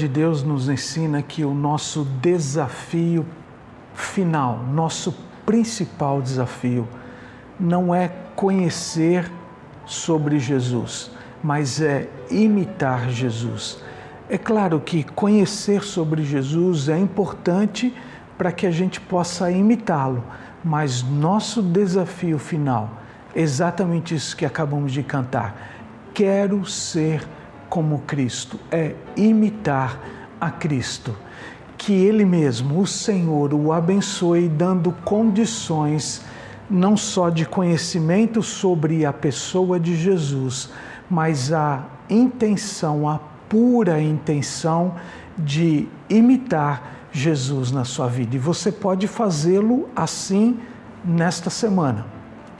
de Deus nos ensina que o nosso desafio final, nosso principal desafio, não é conhecer sobre Jesus, mas é imitar Jesus. É claro que conhecer sobre Jesus é importante para que a gente possa imitá-lo, mas nosso desafio final é exatamente isso que acabamos de cantar. Quero ser como Cristo, é imitar a Cristo. Que Ele mesmo, o Senhor, o abençoe, dando condições não só de conhecimento sobre a pessoa de Jesus, mas a intenção, a pura intenção de imitar Jesus na sua vida. E você pode fazê-lo assim nesta semana.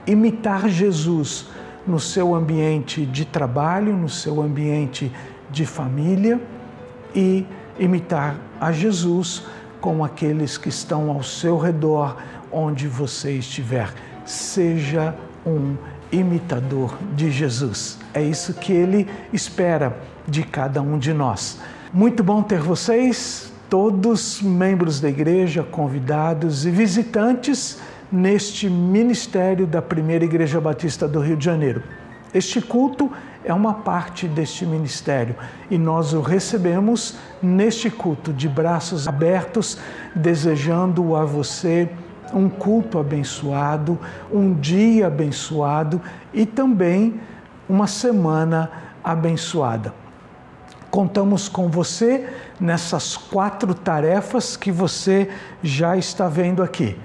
Imitar Jesus no seu ambiente de trabalho, no seu ambiente de família e imitar a Jesus com aqueles que estão ao seu redor, onde você estiver. Seja um imitador de Jesus. É isso que Ele espera de cada um de nós. Muito bom ter vocês, todos membros da igreja, convidados e visitantes neste ministério da Primeira Igreja Batista do Rio de Janeiro. Este culto é uma parte deste ministério e nós o recebemos neste culto de braços abertos, desejando a você um culto abençoado, um dia abençoado e também uma semana abençoada. Contamos com você nessas 4 tarefas que você já está vendo aqui.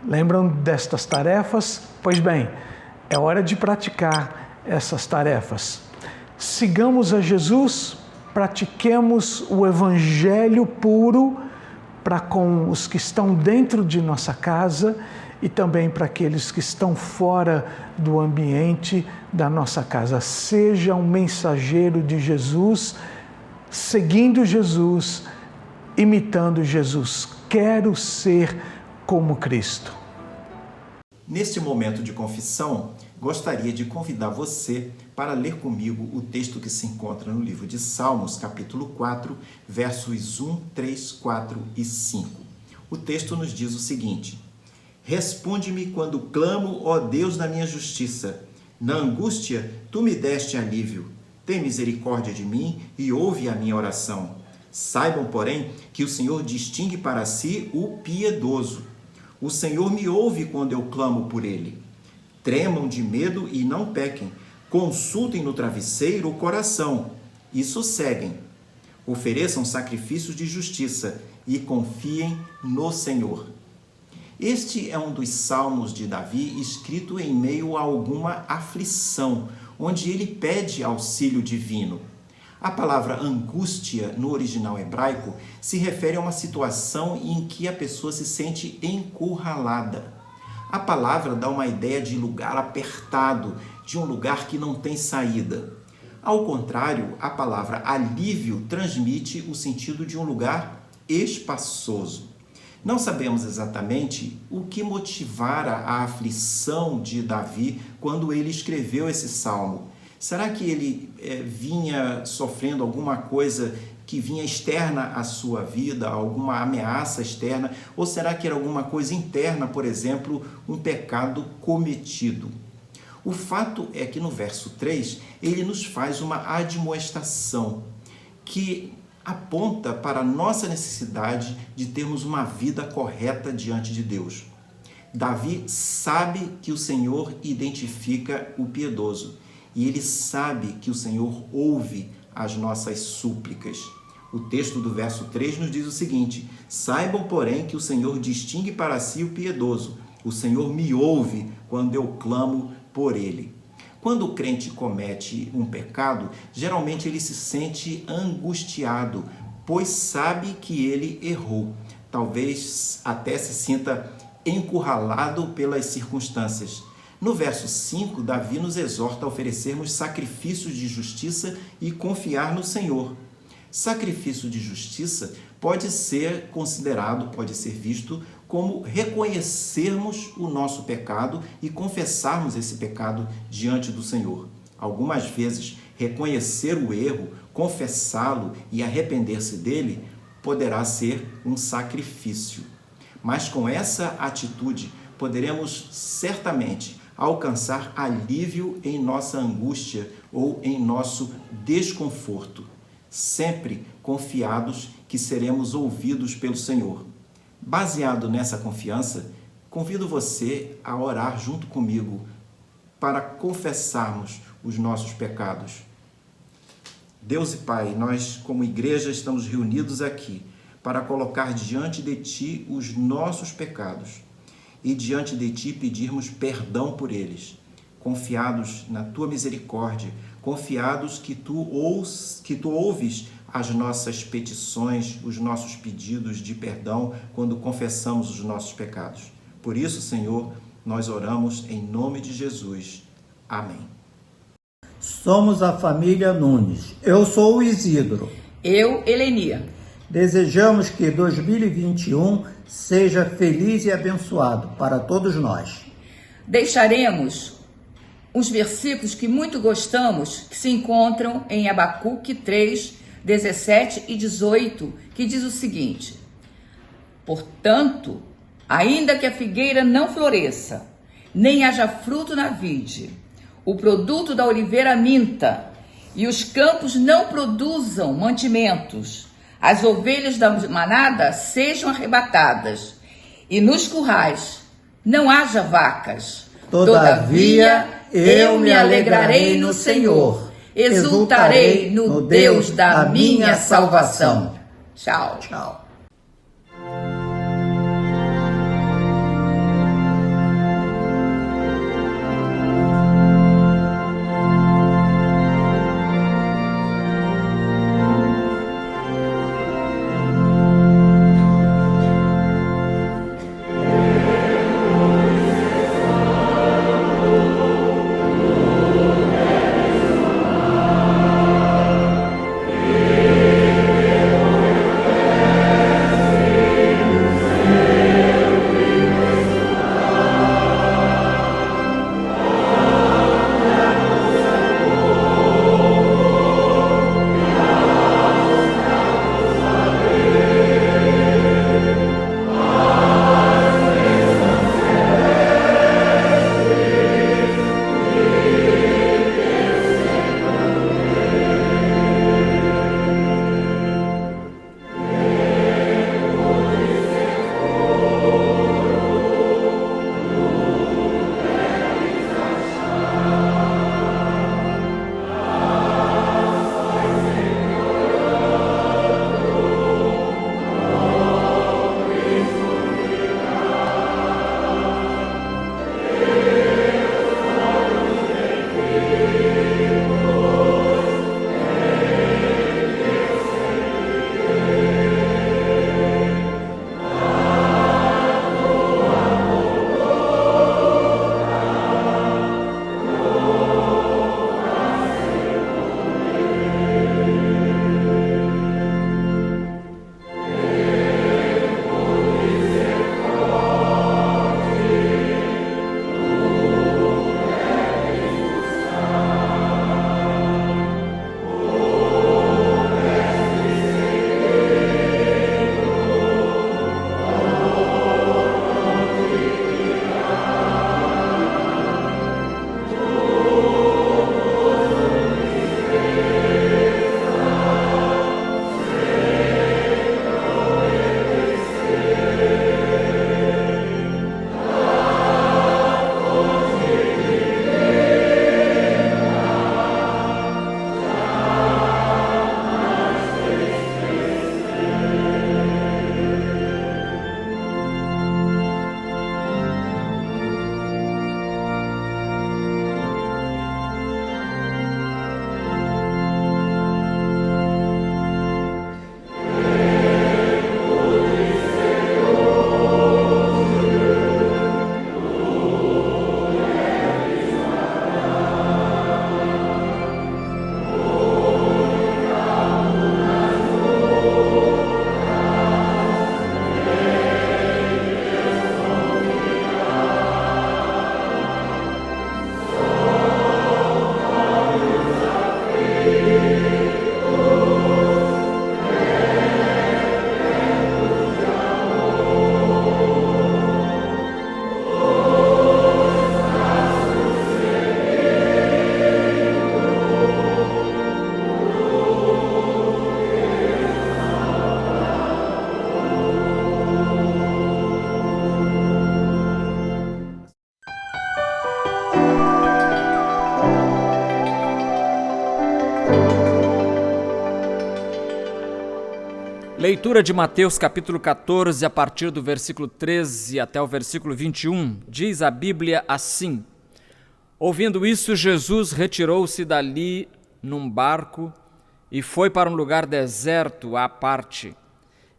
Lembram destas tarefas? Pois bem, é hora de praticar essas tarefas. Sigamos a Jesus, pratiquemos o Evangelho puro para com os que estão dentro de nossa casa e também para aqueles que estão fora do ambiente da nossa casa. Seja um mensageiro de Jesus, seguindo Jesus, imitando Jesus. Quero ser como Cristo. Neste momento de confissão, gostaria de convidar você para ler comigo o texto que se encontra no livro de Salmos, capítulo 4, versos 1, 3, 4 e 5. O texto nos diz o seguinte: Responde-me quando clamo, ó Deus da minha justiça. Na angústia, tu me deste alívio. Tem misericórdia de mim e ouve a minha oração. Saibam, porém, que o Senhor distingue para si o piedoso. O Senhor me ouve quando eu clamo por Ele. Tremam de medo e não pequem. Consultem no travesseiro o coração e sosseguem. Ofereçam sacrifícios de justiça e confiem no Senhor. Este é um dos salmos de Davi escrito em meio a alguma aflição, onde ele pede auxílio divino. A palavra angústia, no original hebraico, se refere a uma situação em que a pessoa se sente encurralada. A palavra dá uma ideia de lugar apertado, de um lugar que não tem saída. Ao contrário, a palavra alívio transmite o sentido de um lugar espaçoso. Não sabemos exatamente o que motivara a aflição de Davi quando ele escreveu esse salmo. Será que ele vinha sofrendo alguma coisa que vinha externa à sua vida, alguma ameaça externa? Ou será que era alguma coisa interna, por exemplo, um pecado cometido? O fato é que no verso 3, ele nos faz uma admoestação que aponta para a nossa necessidade de termos uma vida correta diante de Deus. Davi sabe que o Senhor identifica o piedoso. E ele sabe que o Senhor ouve as nossas súplicas. O texto do verso 3 nos diz o seguinte: Saibam, porém, que o Senhor distingue para si o piedoso. O Senhor me ouve quando eu clamo por ele. Quando o crente comete um pecado, geralmente ele se sente angustiado, pois sabe que ele errou. Talvez até se sinta encurralado pelas circunstâncias. No verso 5, Davi nos exorta a oferecermos sacrifícios de justiça e confiar no Senhor. Sacrifício de justiça pode ser considerado, pode ser visto como reconhecermos o nosso pecado e confessarmos esse pecado diante do Senhor. Algumas vezes Reconhecer o erro, confessá-lo e arrepender-se dele poderá ser um sacrifício. Mas com essa atitude poderemos certamente alcançar alívio em nossa angústia ou em nosso desconforto, sempre confiados que seremos ouvidos pelo Senhor. Baseado nessa confiança, convido você a orar junto comigo para confessarmos os nossos pecados. Deus e Pai, nós como igreja estamos reunidos aqui para colocar diante de Ti os nossos pecados e diante de Ti pedirmos perdão por eles, confiados na Tua misericórdia, confiados que Tu ouves as nossas petições, os nossos pedidos de perdão quando confessamos os nossos pecados. Por isso, Senhor, nós oramos em nome de Jesus. Amém. Somos a família Nunes. Eu sou o Isidro. Eu, Helenia. Desejamos que 2021 seja feliz e abençoado para todos nós. Deixaremos os versículos que muito gostamos, que se encontram em Abacuque 3, 17 e 18, que diz o seguinte: portanto, ainda que a figueira não floresça, nem haja fruto na vide, o produto da oliveira minta, e os campos não produzam mantimentos, as ovelhas da manada sejam arrebatadas, e nos currais não haja vacas. Todavia, eu me alegrarei no Senhor, exultarei no Deus da minha salvação. Tchau. Tchau. Leitura de Mateus capítulo 14, a partir do versículo 13 até o versículo 21, diz a Bíblia assim: Ouvindo isso, Jesus retirou-se dali num barco e foi para um lugar deserto à parte.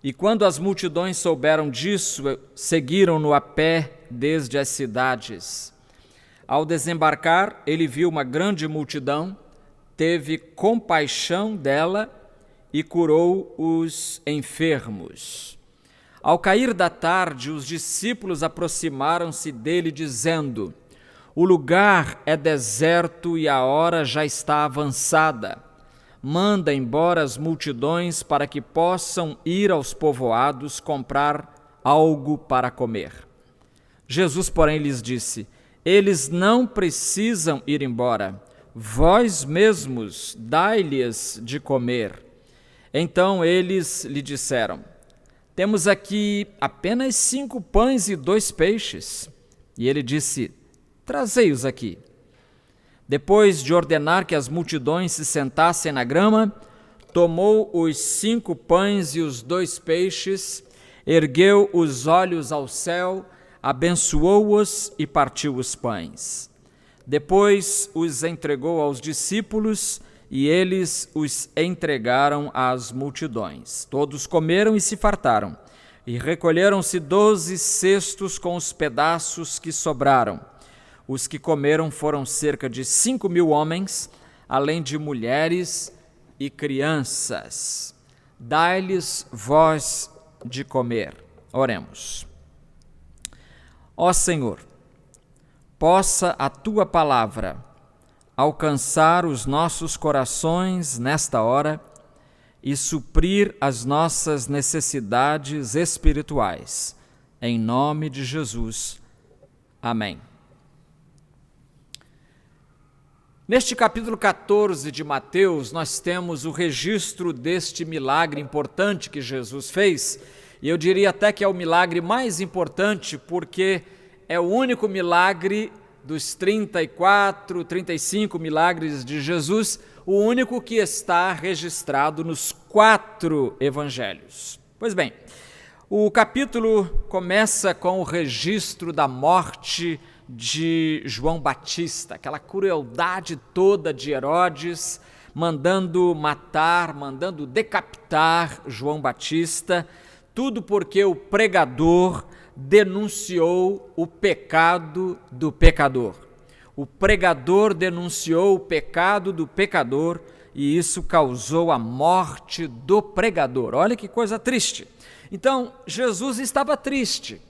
E quando as multidões souberam disso, seguiram-no a pé desde as cidades. Ao desembarcar, ele viu uma grande multidão, teve compaixão dela e curou os enfermos. Ao cair da tarde, os discípulos aproximaram-se dele, dizendo: O lugar é deserto e a hora já está avançada. Manda embora as multidões para que possam ir aos povoados comprar algo para comer. Jesus, porém, lhes disse: Eles não precisam ir embora. Vós mesmos dai-lhes de comer. Então eles lhe disseram: Temos aqui apenas 5 pães e 2 peixes. E ele disse: Trazei-os aqui. Depois de ordenar que as multidões se sentassem na grama, tomou os 5 pães e os 2 peixes, ergueu os olhos ao céu, abençoou-os e partiu os pães. Depois os entregou aos discípulos e eles os entregaram às multidões. Todos comeram e se fartaram, e recolheram-se 12 cestos com os pedaços que sobraram. Os que comeram foram cerca de 5.000 homens, além de mulheres e crianças. Dai-lhes vós de comer. Oremos. Ó Senhor, possa a Tua palavra alcançar os nossos corações nesta hora e suprir as nossas necessidades espirituais. Em nome de Jesus. Amém. Neste capítulo 14 de Mateus, nós temos o registro deste milagre importante que Jesus fez, e eu diria até que é o milagre mais importante, porque é o único milagre dos 34, 35 milagres de Jesus, o único que está registrado nos 4 evangelhos. Pois bem, o capítulo começa com o registro da morte de João Batista, aquela crueldade toda de Herodes, mandando matar, mandando decapitar João Batista, tudo porque o pregador denunciou o pecado do pecador. O pregador denunciou o pecado do pecador e isso causou a morte do pregador. Olha que coisa triste. Então, Jesus estava triste.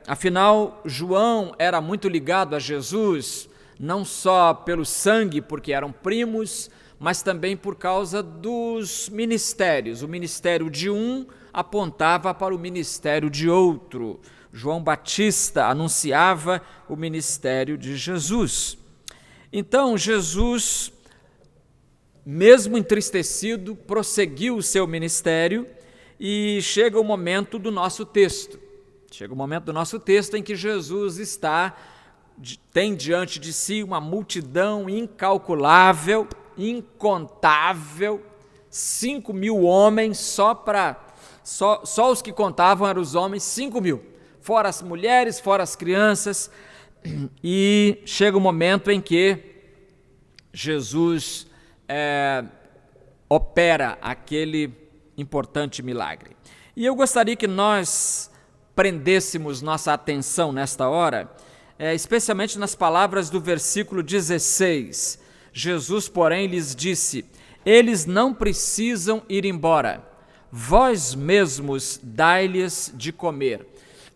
Afinal, João era muito ligado a Jesus, não só pelo sangue, porque eram primos, mas também por causa dos ministérios. O ministério de um apontava para o ministério de outro. João Batista anunciava o ministério de Jesus. Então, Jesus, mesmo entristecido, prosseguiu o seu ministério e chega o momento do nosso texto. Chega o momento do nosso texto em que Jesus tem diante de si uma multidão incalculável, incontável, 5.000 homens, só os que contavam eram os homens, 5.000, fora as mulheres, fora as crianças, e chega o momento em que Jesus opera aquele importante milagre. E eu gostaria que nós prendêssemos nossa atenção nesta hora, especialmente nas palavras do versículo 16. Jesus, porém, lhes disse: Eles não precisam ir embora, vós mesmos dai-lhes de comer.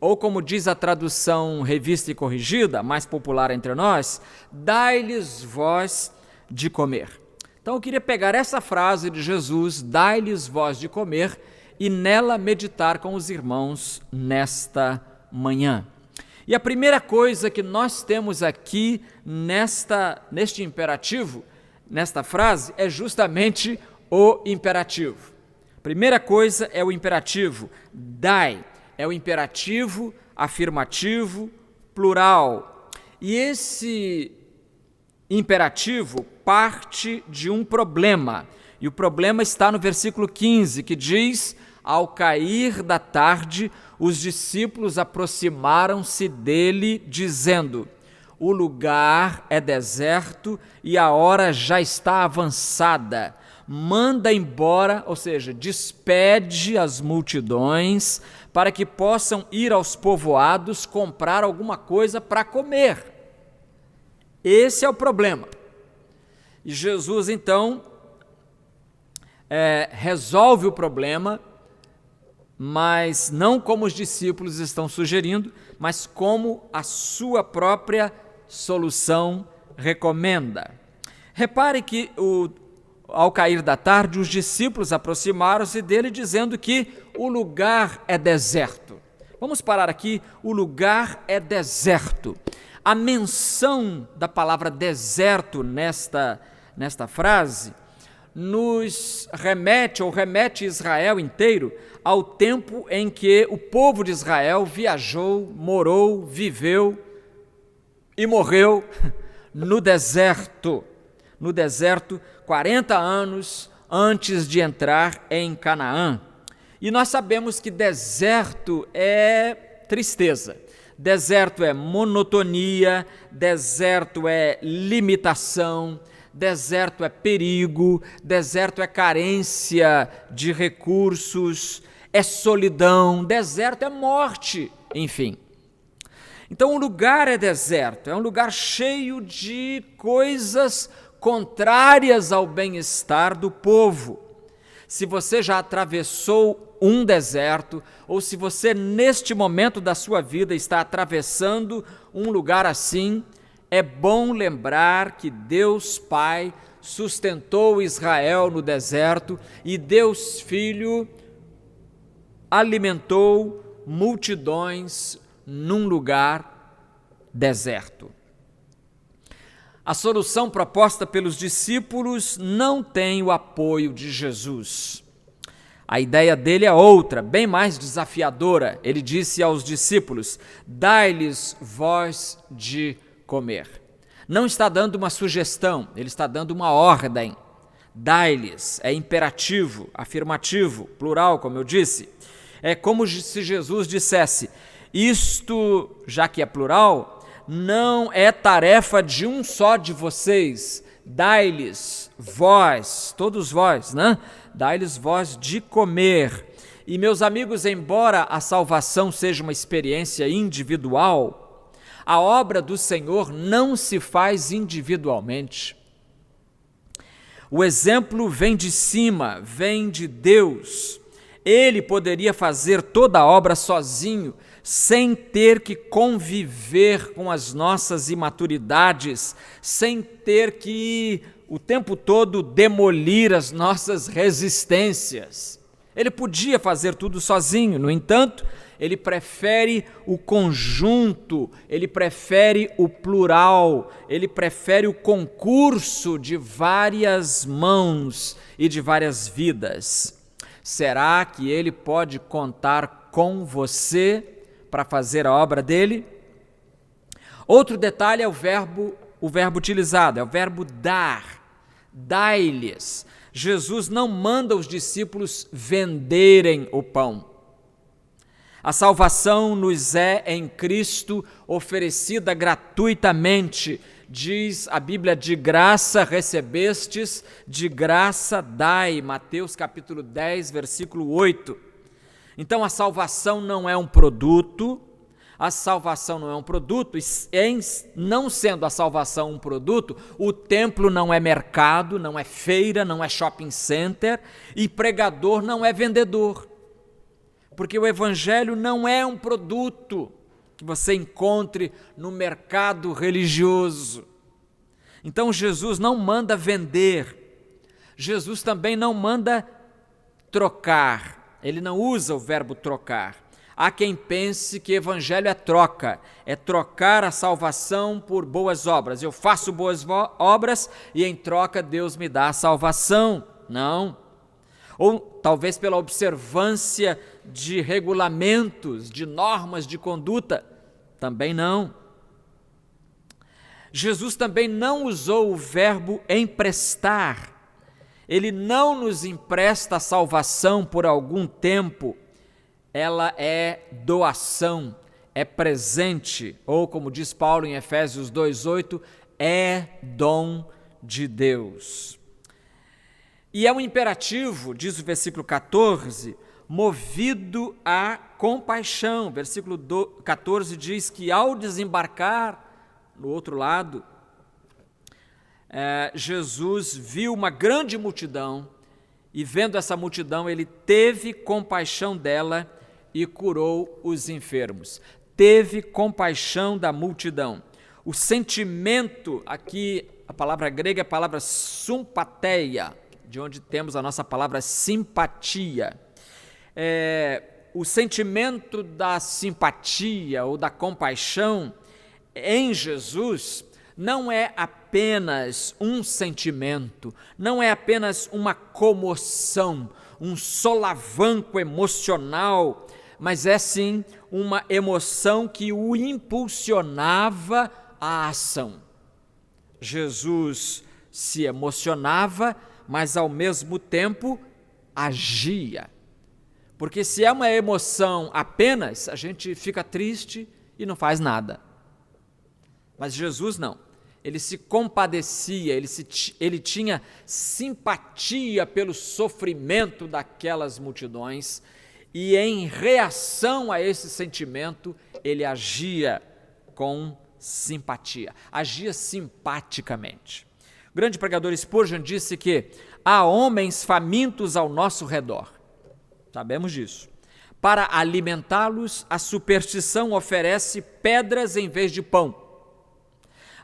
Ou como diz a tradução Revista e Corrigida, mais popular entre nós, dai-lhes vós de comer. Então eu queria pegar essa frase de Jesus, dai-lhes vós de comer, e nela meditar com os irmãos nesta manhã. E a primeira coisa que nós temos aqui neste imperativo, nesta frase, é justamente o imperativo. Primeira coisa é o imperativo, dai, é o imperativo afirmativo plural. E esse imperativo parte de um problema. E o problema está no versículo 15, que diz: ao cair da tarde, os discípulos aproximaram-se dele, dizendo: o lugar é deserto e a hora já está avançada. Manda embora, ou seja, despede as multidões para que possam ir aos povoados comprar alguma coisa para comer. Esse é o problema. E Jesus, então, resolve o problema, mas não como os discípulos estão sugerindo, mas como a sua própria solução recomenda. Repare que ao cair da tarde, os discípulos aproximaram-se dele dizendo que o lugar é deserto. Vamos parar aqui, o lugar é deserto. A menção da palavra deserto nesta frase nos remete Israel inteiro ao tempo em que o povo de Israel viajou, morou, viveu e morreu no deserto. No deserto, 40 anos antes de entrar em Canaã. E nós sabemos que deserto é tristeza, deserto é monotonia, deserto é limitação, deserto é perigo, deserto é carência de recursos, é solidão, deserto é morte, enfim. Então o lugar é deserto, é um lugar cheio de coisas contrárias ao bem-estar do povo. Se você já atravessou um deserto, ou se você neste momento da sua vida está atravessando um lugar assim, é bom lembrar que Deus Pai sustentou Israel no deserto e Deus Filho alimentou multidões num lugar deserto. A solução proposta pelos discípulos não tem o apoio de Jesus. A ideia dele é outra, bem mais desafiadora. Ele disse aos discípulos: dai-lhes vós de comer. Não está dando uma sugestão, ele está dando uma ordem. Dai-lhes é imperativo, afirmativo, plural, como eu disse. É como se Jesus dissesse: isto, já que é plural, não é tarefa de um só de vocês, dai-lhes vós, todos vós, né? Dai-lhes vós de comer. E meus amigos, embora a salvação seja uma experiência individual, a obra do Senhor não se faz individualmente. O exemplo vem de cima, vem de Deus. Ele poderia fazer toda a obra sozinho, sem ter que conviver com as nossas imaturidades, sem ter que o tempo todo demolir as nossas resistências. Ele podia fazer tudo sozinho, no entanto, ele prefere o conjunto, ele prefere o plural, ele prefere o concurso de várias mãos e de várias vidas. Será que ele pode contar com você para fazer a obra dele? Outro detalhe é o verbo utilizado, é o verbo dar, dai-lhes. Jesus não manda os discípulos venderem o pão. A salvação nos é em Cristo oferecida gratuitamente. Diz a Bíblia: de graça recebestes, de graça dai. Mateus capítulo 10, versículo 8. Então a salvação não é um produto, não sendo a salvação um produto, o templo não é mercado, não é feira, não é shopping center, e pregador não é vendedor, porque o evangelho não é um produto que você encontre no mercado religioso. Então Jesus não manda vender, Jesus também não manda trocar. Ele não usa o verbo trocar. Há quem pense que evangelho é trocar a salvação por boas obras. Eu faço boas obras e em troca Deus me dá a salvação. Não. Ou talvez pela observância de regulamentos, de normas de conduta. Também não. Jesus também não usou o verbo emprestar. Ele não nos empresta a salvação por algum tempo, ela é doação, é presente, ou como diz Paulo em Efésios 2:8, é dom de Deus. E é um imperativo, diz o versículo 14, movido à compaixão. Versículo 14 diz que ao desembarcar no outro lado, Jesus viu uma grande multidão e vendo essa multidão ele teve compaixão dela e curou os enfermos. Teve compaixão da multidão. O sentimento, aqui a palavra grega é a palavra sympatheia, de onde temos a nossa palavra simpatia. O sentimento da simpatia ou da compaixão em Jesus não é apenas um sentimento, não é apenas uma comoção, um solavanco emocional, mas é sim uma emoção que o impulsionava à ação. Jesus se emocionava, mas ao mesmo tempo agia. Porque se é uma emoção apenas, a gente fica triste e não faz nada. Mas Jesus não. Ele se compadecia, ele tinha simpatia pelo sofrimento daquelas multidões e em reação a esse sentimento, ele agia com simpatia, agia simpaticamente. O grande pregador Spurgeon disse que há homens famintos ao nosso redor, sabemos disso. Para alimentá-los, a superstição oferece pedras em vez de pão.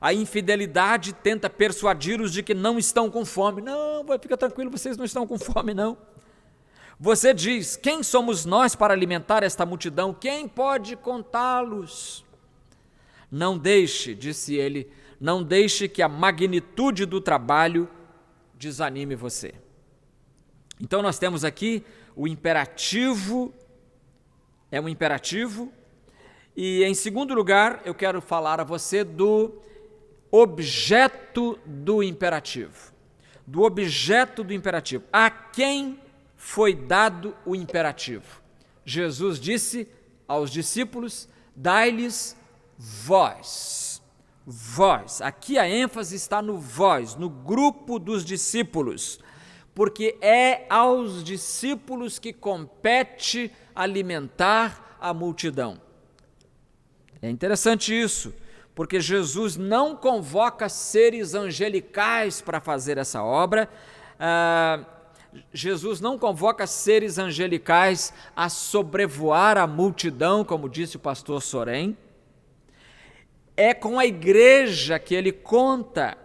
A infidelidade tenta persuadi-los de que não estão com fome. Não, fica tranquilo, vocês não estão com fome, não. Você diz, quem somos nós para alimentar esta multidão? Quem pode contá-los? Não deixe, disse ele, não deixe que a magnitude do trabalho desanime você. Então nós temos aqui o imperativo, é um imperativo, e em segundo lugar eu quero falar a você do objeto do imperativo. Do objeto do imperativo. A quem foi dado o imperativo? Jesus disse aos discípulos, dai-lhes voz. Voz. Aqui a ênfase está no vós, no grupo dos discípulos, porque é aos discípulos que compete alimentar a multidão. É interessante isso, porque Jesus não convoca seres angelicais para fazer essa obra, Jesus não convoca seres angelicais a sobrevoar a multidão, como disse o pastor Sorém. É com a igreja que ele conta,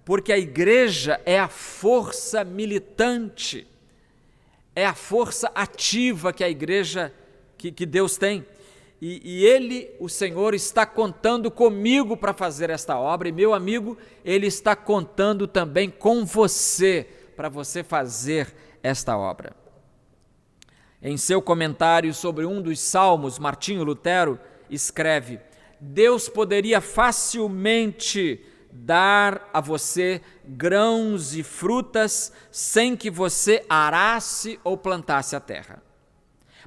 porque a igreja é a força militante, é a força ativa que a igreja, que Deus tem. E ele, o Senhor, está contando comigo para fazer esta obra, e meu amigo, ele está contando também com você, para você fazer esta obra. Em seu comentário sobre um dos salmos, Martinho Lutero escreve, Deus poderia facilmente dar a você grãos e frutas sem que você arasse ou plantasse a terra.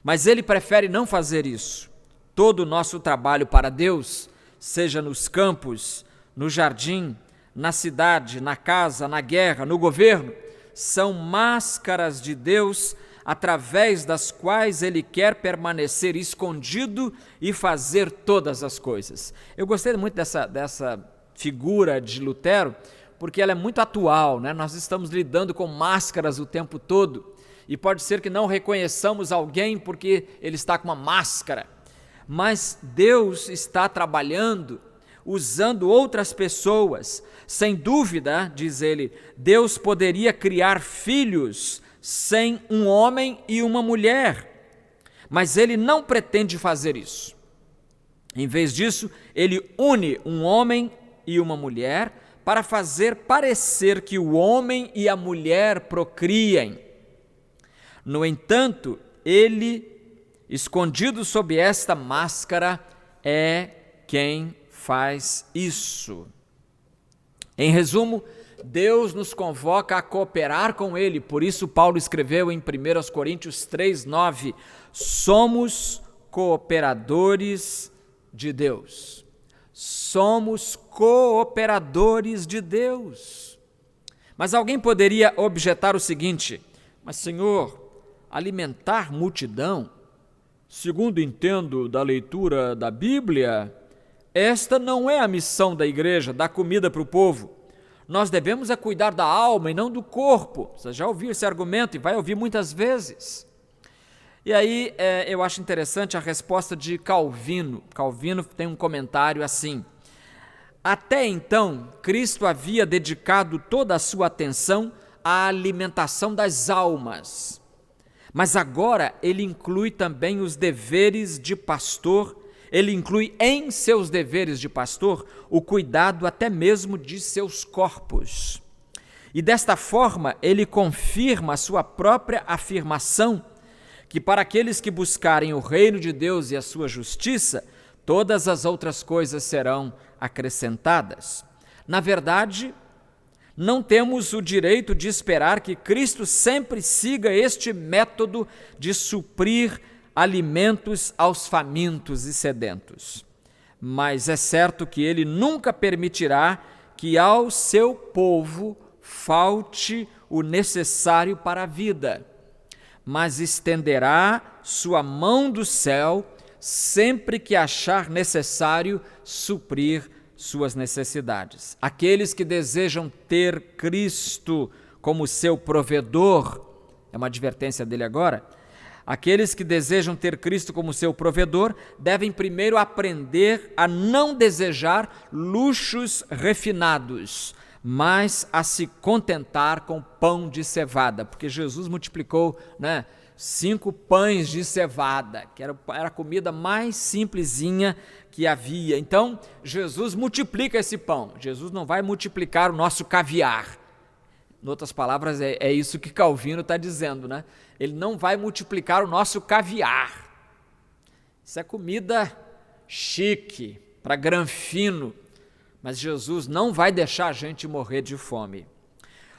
Mas ele prefere não fazer isso. Todo o nosso trabalho para Deus, seja nos campos, no jardim, na cidade, na casa, na guerra, no governo, são máscaras de Deus através das quais Ele quer permanecer escondido e fazer todas as coisas. Eu gostei muito dessa figura de Lutero, porque ela é muito atual, né? Nós estamos lidando com máscaras o tempo todo e pode ser que não reconheçamos alguém porque ele está com uma máscara. Mas Deus está trabalhando, usando outras pessoas. Sem dúvida, diz ele, Deus poderia criar filhos sem um homem e uma mulher, mas ele não pretende fazer isso. Em vez disso, ele une um homem e uma mulher para fazer parecer que o homem e a mulher procriem. No entanto, ele, escondido sob esta máscara, é quem faz isso. Em resumo, Deus nos convoca a cooperar com Ele. Por isso Paulo escreveu em 1 Coríntios 3:9, somos cooperadores de Deus. Somos cooperadores de Deus. Mas alguém poderia objetar o seguinte: mas Senhor, alimentar multidão, segundo entendo da leitura da Bíblia, esta não é a missão da igreja, dar comida para o povo. Nós devemos cuidar da alma e não do corpo. Você já ouviu esse argumento e vai ouvir muitas vezes. E aí eu acho interessante a resposta de Calvino. Calvino tem um comentário assim: até então, Cristo havia dedicado toda a sua atenção à alimentação das almas. Mas agora ele inclui também os deveres de pastor, ele inclui em seus deveres de pastor o cuidado até mesmo de seus corpos. E desta forma ele confirma a sua própria afirmação que para aqueles que buscarem o reino de Deus e a sua justiça, todas as outras coisas serão acrescentadas. Na verdade, não temos o direito de esperar que Cristo sempre siga este método de suprir alimentos aos famintos e sedentos. Mas é certo que Ele nunca permitirá que ao seu povo falte o necessário para a vida, mas estenderá sua mão do céu sempre que achar necessário suprir suas necessidades. Aqueles que desejam ter Cristo como seu provedor, é uma advertência dele agora, aqueles que desejam ter Cristo como seu provedor devem primeiro aprender a não desejar luxos refinados, mas a se contentar com pão de cevada, porque Jesus multiplicou, 5 pães de cevada, que era a comida mais simplesinha que havia. Então, Jesus multiplica esse pão. Jesus não vai multiplicar o nosso caviar. Em outras palavras, é isso que Calvino está dizendo, Ele não vai multiplicar o nosso caviar. Isso é comida chique, para granfino, mas Jesus não vai deixar a gente morrer de fome.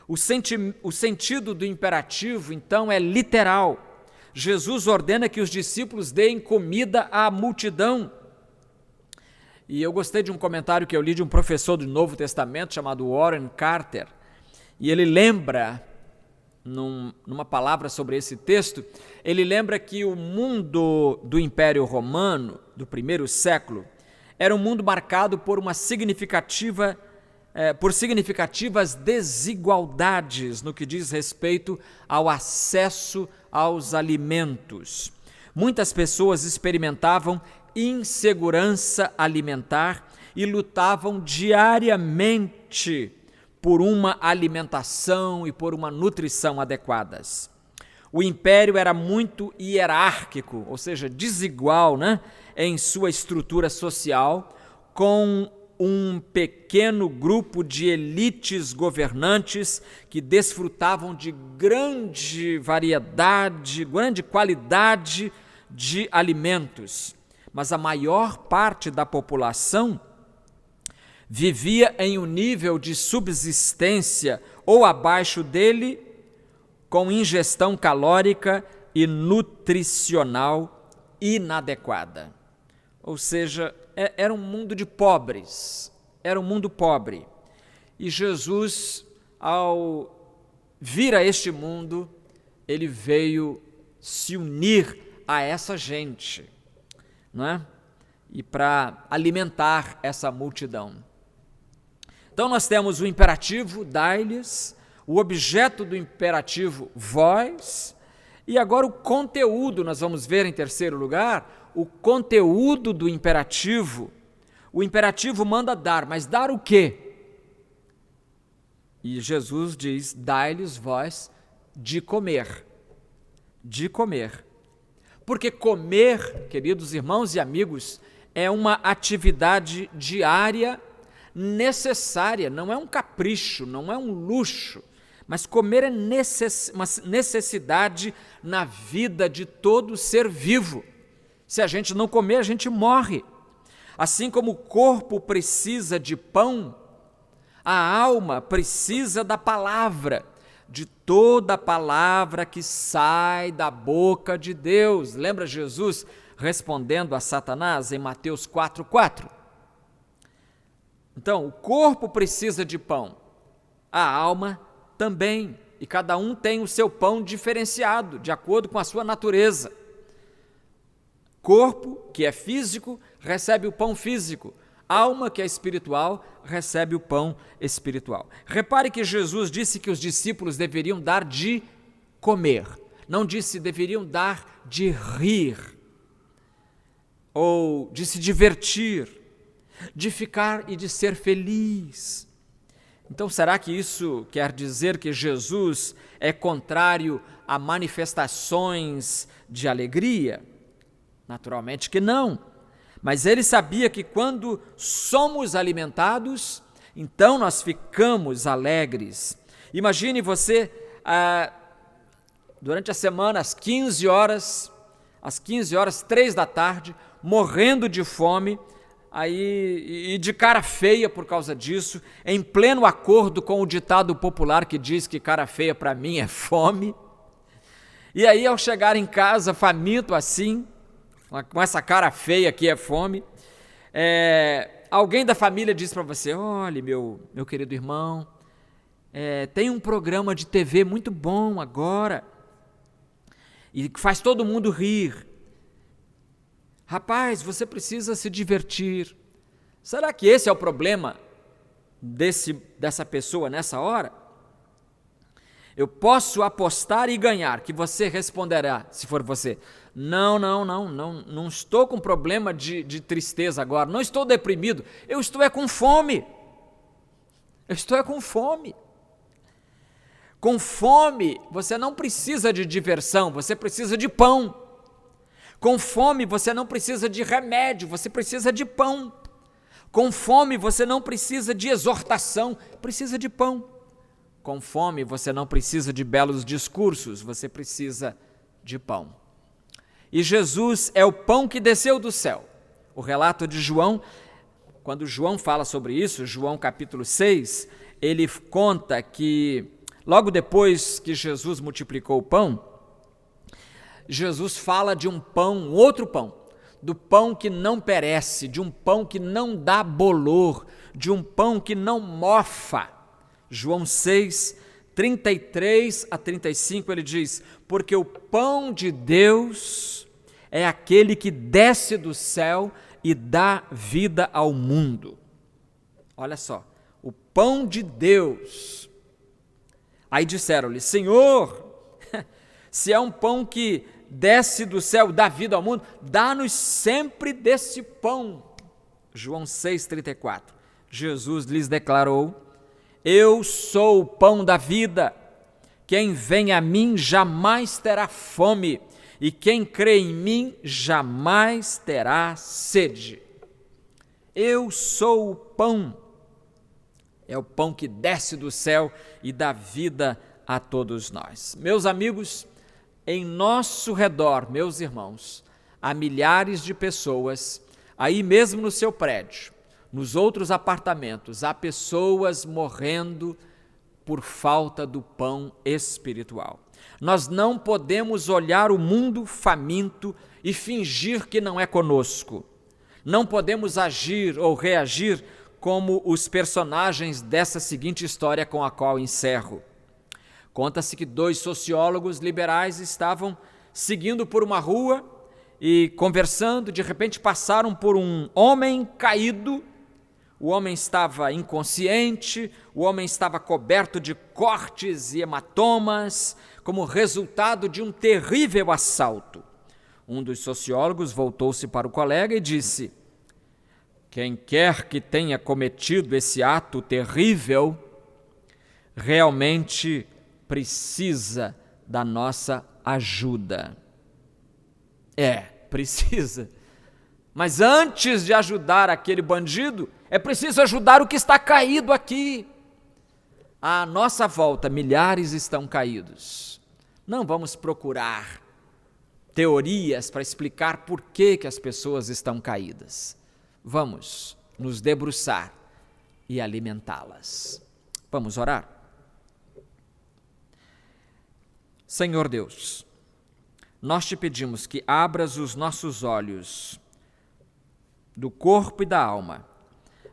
O sentido do imperativo, então, é literal. Jesus ordena que os discípulos deem comida à multidão. E eu gostei de um comentário que eu li de um professor do Novo Testamento chamado Warren Carter, e ele lembra, numa palavra sobre esse texto, ele lembra que o mundo do Império Romano, do primeiro século, era um mundo marcado por significativas desigualdades no que diz respeito ao acesso aos alimentos. Muitas pessoas experimentavam insegurança alimentar e lutavam diariamente por uma alimentação e por uma nutrição adequadas. O império era muito hierárquico, ou seja, desigual, em sua estrutura social, com um pequeno grupo de elites governantes que desfrutavam de grande variedade, grande qualidade de alimentos. Mas a maior parte da população vivia em um nível de subsistência ou abaixo dele, com ingestão calórica e nutricional inadequada. Ou seja, era um mundo de pobres, era um mundo pobre. E Jesus, ao vir a este mundo, ele veio se unir a essa gente, e para alimentar essa multidão. Então nós temos o imperativo, dai-lhes, o objeto do imperativo, vós, e agora o conteúdo, nós vamos ver em terceiro lugar, o conteúdo do imperativo. O imperativo manda dar, mas dar o quê? E Jesus diz, dai-lhes vós de comer. De comer. Porque comer, queridos irmãos e amigos, é uma atividade diária necessária, não é um capricho, não é um luxo, mas comer é uma necessidade na vida de todo ser vivo. Se a gente não comer, a gente morre. Assim como o corpo precisa de pão, A alma precisa da palavra, de toda a palavra que sai da boca de Deus. Lembra Jesus respondendo a Satanás em Mateus 4:4? Então, o corpo precisa de pão, a alma também, e cada um tem o seu pão diferenciado, de acordo com a sua natureza. Corpo, que é físico, recebe o pão físico. Alma, que é espiritual, recebe o pão espiritual. Repare que Jesus disse que os discípulos deveriam dar de comer, não disse deveriam dar de rir, ou de se divertir, de ficar e de ser feliz. Então, será que isso quer dizer que Jesus é contrário a manifestações de alegria? Naturalmente que não. Mas ele sabia que quando somos alimentados, então nós ficamos alegres. Imagine você, durante a semana, às 15 horas, 3 da tarde, morrendo de fome, e de cara feia por causa disso, em pleno acordo com o ditado popular que diz que cara feia para mim é fome. E aí, ao chegar em casa faminto assim, com essa cara feia que é fome, alguém da família diz para você: olha, meu querido irmão, tem um programa de TV muito bom agora, e que faz todo mundo rir. Rapaz, você precisa se divertir. Será que esse é o problema dessa pessoa nessa hora? Eu posso apostar e ganhar que você responderá, se for você: não estou com problema de tristeza agora, não estou deprimido, eu estou com fome. Eu estou com fome. Com fome, você não precisa de diversão, você precisa de pão. Com fome, você não precisa de remédio, você precisa de pão. Com fome, você não precisa de exortação, precisa de pão. Com fome, você não precisa de belos discursos, você precisa de pão. E Jesus é o pão que desceu do céu. O relato de João, quando João fala sobre isso, João capítulo 6, ele conta que logo depois que Jesus multiplicou o pão, Jesus fala de um pão, um outro pão, do pão que não perece, de um pão que não dá bolor, de um pão que não mofa. João 6, 33 a 35, ele diz: porque o pão de Deus é aquele que desce do céu e dá vida ao mundo. Olha só, o pão de Deus. Aí disseram-lhe: Senhor, se é um pão que desce do céu, dá vida ao mundo, dá-nos sempre desse pão. João 6,34. Jesus lhes declarou: eu sou o pão da vida. Quem vem a mim jamais terá fome, e quem crê em mim jamais terá sede. Eu sou o pão. É o pão que desce do céu e dá vida a todos nós. Meus amigos, em nosso redor, meus irmãos, há milhares de pessoas, aí mesmo no seu prédio, nos outros apartamentos, há pessoas morrendo por falta do pão espiritual. Nós não podemos olhar o mundo faminto e fingir que não é conosco. Não podemos agir ou reagir como os personagens dessa seguinte história com a qual encerro. Conta-se que 2 sociólogos liberais estavam seguindo por uma rua e conversando, de repente passaram por um homem caído. O homem estava inconsciente, o homem estava coberto de cortes e hematomas, como resultado de um terrível assalto. Um dos sociólogos voltou-se para o colega e disse: quem quer que tenha cometido esse ato terrível, realmente precisa da nossa ajuda. Precisa. Mas antes de ajudar aquele bandido, é preciso ajudar o que está caído aqui. À nossa volta, milhares estão caídos. Não vamos procurar teorias para explicar por que as pessoas estão caídas. Vamos nos debruçar e alimentá-las. Vamos orar? Senhor Deus, nós te pedimos que abras os nossos olhos do corpo e da alma,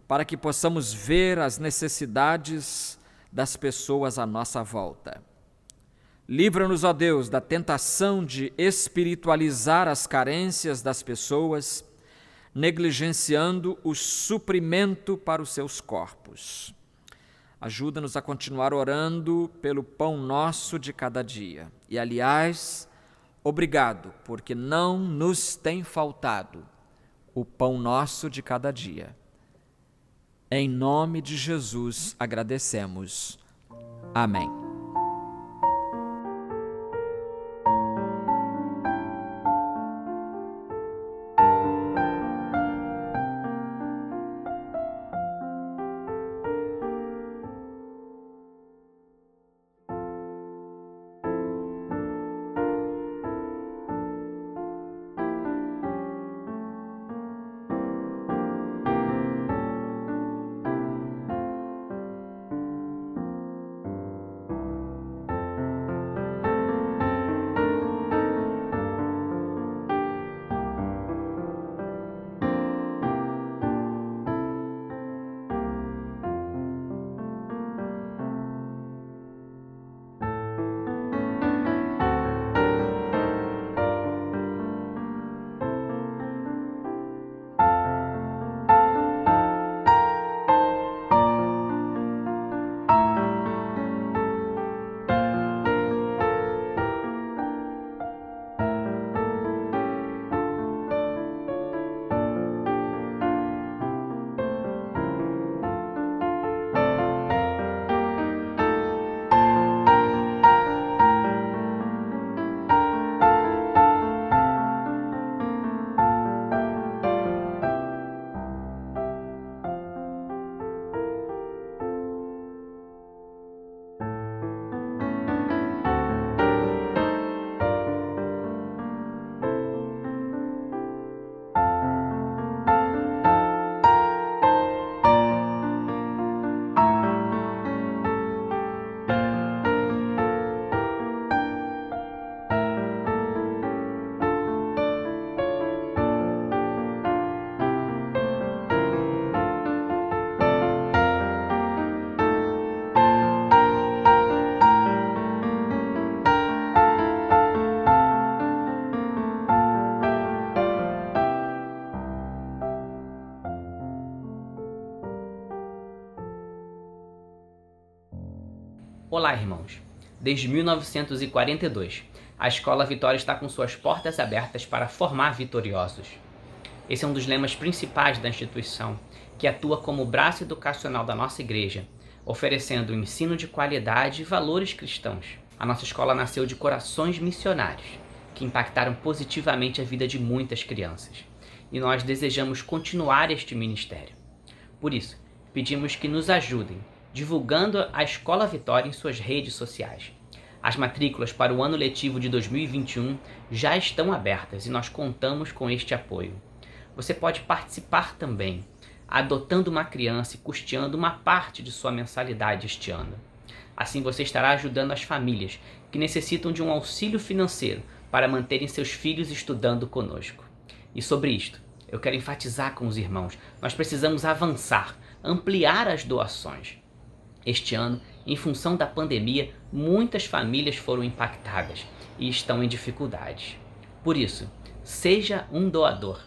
para que possamos ver as necessidades das pessoas à nossa volta. Livra-nos, ó Deus, da tentação de espiritualizar as carências das pessoas, negligenciando o suprimento para os seus corpos. Ajuda-nos a continuar orando pelo pão nosso de cada dia. E, aliás, obrigado, porque não nos tem faltado o pão nosso de cada dia. Em nome de Jesus agradecemos. Amém. Olá, irmãos! Desde 1942, a Escola Vitória está com suas portas abertas para formar vitoriosos. Esse é um dos lemas principais da instituição, que atua como braço educacional da nossa igreja, oferecendo ensino de qualidade e valores cristãos. A nossa escola nasceu de corações missionários, que impactaram positivamente a vida de muitas crianças. E nós desejamos continuar este ministério. Por isso, pedimos que nos ajudem, divulgando a Escola Vitória em suas redes sociais. As matrículas para o ano letivo de 2021 já estão abertas e nós contamos com este apoio. Você pode participar também, adotando uma criança e custeando uma parte de sua mensalidade este ano. Assim você estará ajudando as famílias que necessitam de um auxílio financeiro para manterem seus filhos estudando conosco. E sobre isto, eu quero enfatizar com os irmãos, nós precisamos avançar, ampliar as doações. Este ano, em função da pandemia, muitas famílias foram impactadas e estão em dificuldades. Por isso, seja um doador.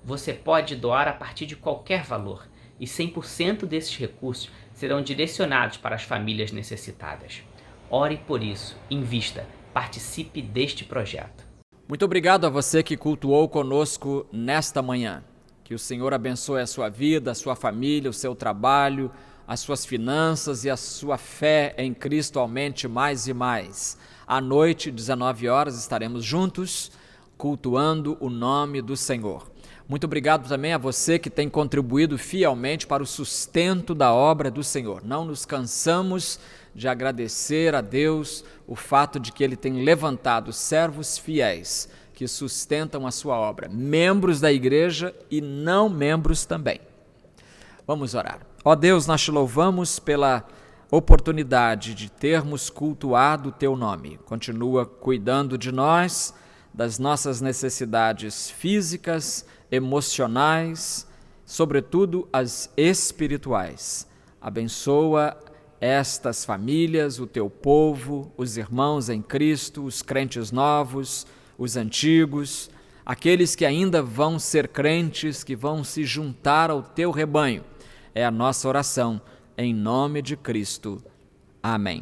Você pode doar a partir de qualquer valor e 100% desses recursos serão direcionados para as famílias necessitadas. Ore por isso, invista, participe deste projeto. Muito obrigado a você que cultuou conosco nesta manhã. Que o Senhor abençoe a sua vida, a sua família, o seu trabalho, as suas finanças e a sua fé em Cristo aumente mais e mais. À noite, 19 horas, estaremos juntos cultuando o nome do Senhor. Muito obrigado também a você que tem contribuído fielmente para o sustento da obra do Senhor. Não nos cansamos de agradecer a Deus o fato de que Ele tem levantado servos fiéis que sustentam a sua obra, membros da igreja e não membros também. Vamos orar. Ó Deus, nós te louvamos pela oportunidade de termos cultuado o teu nome. Continua cuidando de nós, das nossas necessidades físicas, emocionais, sobretudo as espirituais. Abençoa estas famílias, o teu povo, os irmãos em Cristo, os crentes novos, os antigos, aqueles que ainda vão ser crentes, que vão se juntar ao teu rebanho. É a nossa oração, em nome de Cristo. Amém.